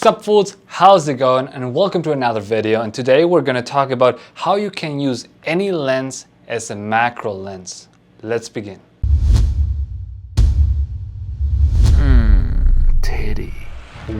Sup fools, how's it going? And welcome to another video. And today we're going to talk about how you can use any lens as a macro lens. Let's begin. Titty.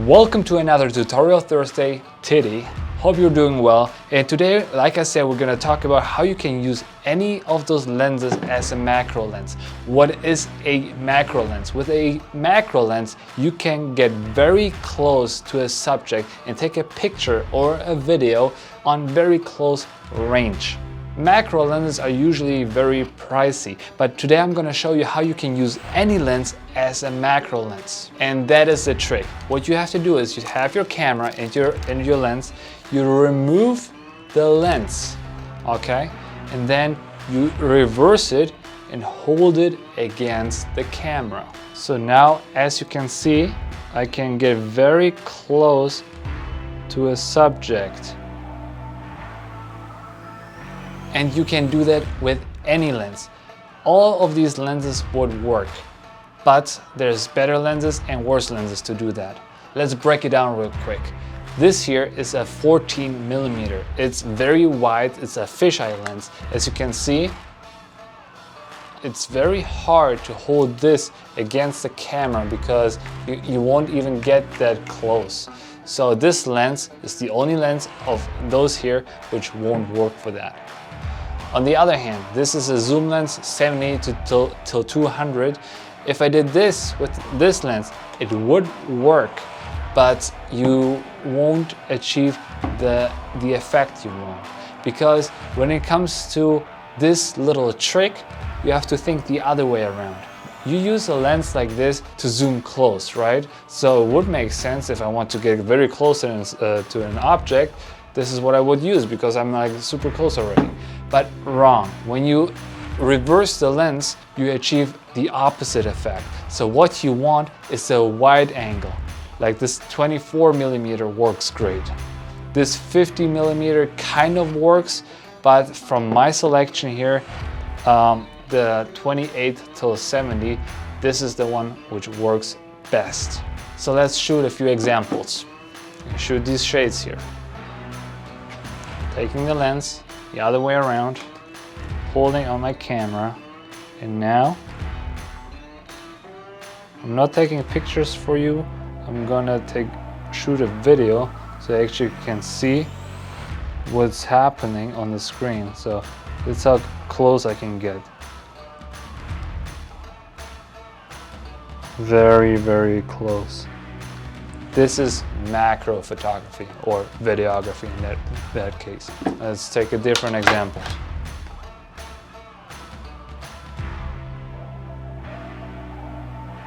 Welcome to another Tutorial Thursday, Titty. Hope you're doing well. And today, like I said, we're going to talk about how you can use any of those lenses as a macro lens. What is a macro lens? With a macro lens, you can get very close to a subject and take a picture or a video on very close range. Macro lenses are usually very pricey, but today I'm going to show you how you can use any lens as a macro lens. And that is the trick. What you have to do is you have your camera and your lens, you remove the lens, okay? And then you reverse it and hold it against the camera. So now, as you can see, I can get very close to a subject. And you can do that with any lens. All of these lenses would work, but there's better lenses and worse lenses to do that. Let's break it down real quick. This here is a 14mm. It's very wide, it's a fisheye lens. As you can see, it's very hard to hold this against the camera because you won't even get that close. So this lens is the only lens of those here which won't work for that. On the other hand, this is a zoom lens, 70 till 200. If I did this with this lens, it would work, but you won't achieve the effect you want. Because when it comes to this little trick, you have to think the other way around. You use a lens like this to zoom close, right? So it would make sense if I want to get very close to an object, this is what I would use because I'm like super close already. But wrong. When you reverse the lens, you achieve the opposite effect. So what you want is a wide angle. Like this 24mm works great. This 50mm kind of works, but from my selection here, the 28 till 70, this is the one which works best. So let's shoot a few examples. Shoot these shades here. Taking the lens the other way around, holding on my camera, and now I'm not taking pictures for you. I'm gonna shoot a video so you actually can see what's happening on the screen. So that's how close I can get. Very, very close. This is macro photography or videography in that case. Let's take a different example.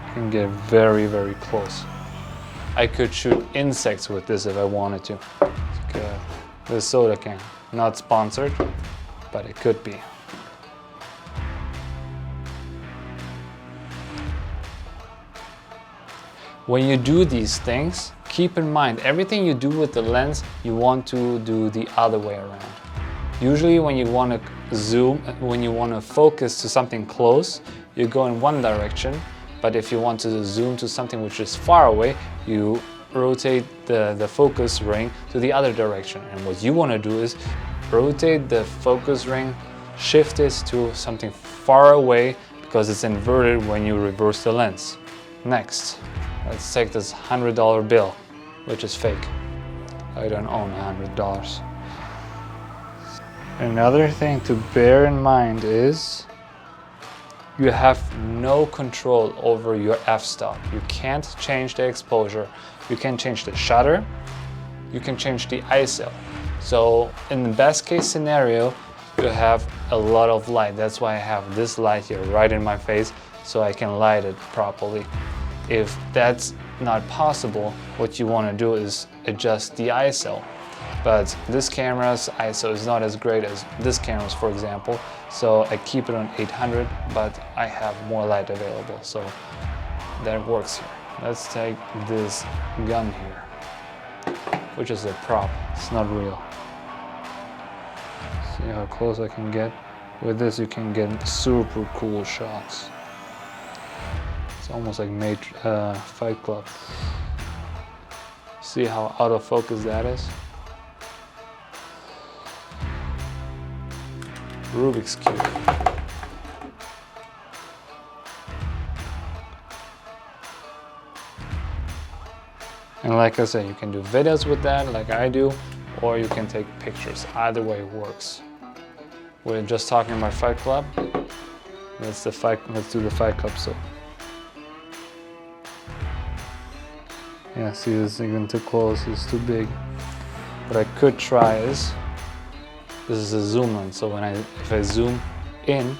You can get very, very close. I could shoot insects with this if I wanted to. Okay. This soda can. Not sponsored, but it could be. When you do these things, keep in mind, everything you do with the lens, you want to do the other way around. Usually when you want to zoom, when you want to focus to something close, you go in one direction, but if you want to zoom to something which is far away, you rotate the focus ring to the other direction. And what you want to do is rotate the focus ring, shift it to something far away because it's inverted when you reverse the lens. Next. Let's take this $100 bill, which is fake. I don't own $100. Another thing to bear in mind is you have no control over your f-stop. You can't change the exposure. You can change the shutter. You can change the ISO. So in the best case scenario, you have a lot of light. That's why I have this light here right in my face so I can light it properly. If that's not possible, what you want to do is adjust the ISO. But this camera's ISO is not as great as this camera's, for example, so I keep it on 800, but I have more light available, so that works here. Let's take this gun here, which is a prop, it's not real. See how close I can get? With this you can get super cool shots. Almost like Fight Club. See how out of focus that is? Rubik's Cube. And like I said, you can do videos with that like I do, or you can take pictures. Either way works. We're just talking about Fight Club. Let's do the Fight Club. So yeah, see, this is even too close, it's too big. What I could try is, this is a zoom lens, so if I zoom in,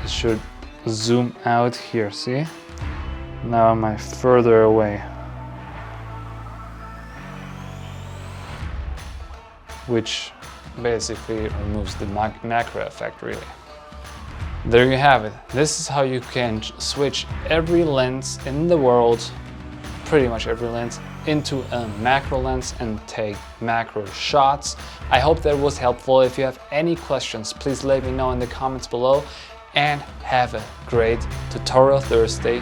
it should zoom out here, see? Now am I further away? Which basically removes the macro effect, really. There you have it. This is how you can switch every lens in the world, pretty much every lens, into a macro lens and take macro shots. I hope that was helpful. If you have any questions, please let me know in the comments below, and have a great Tutorial Thursday.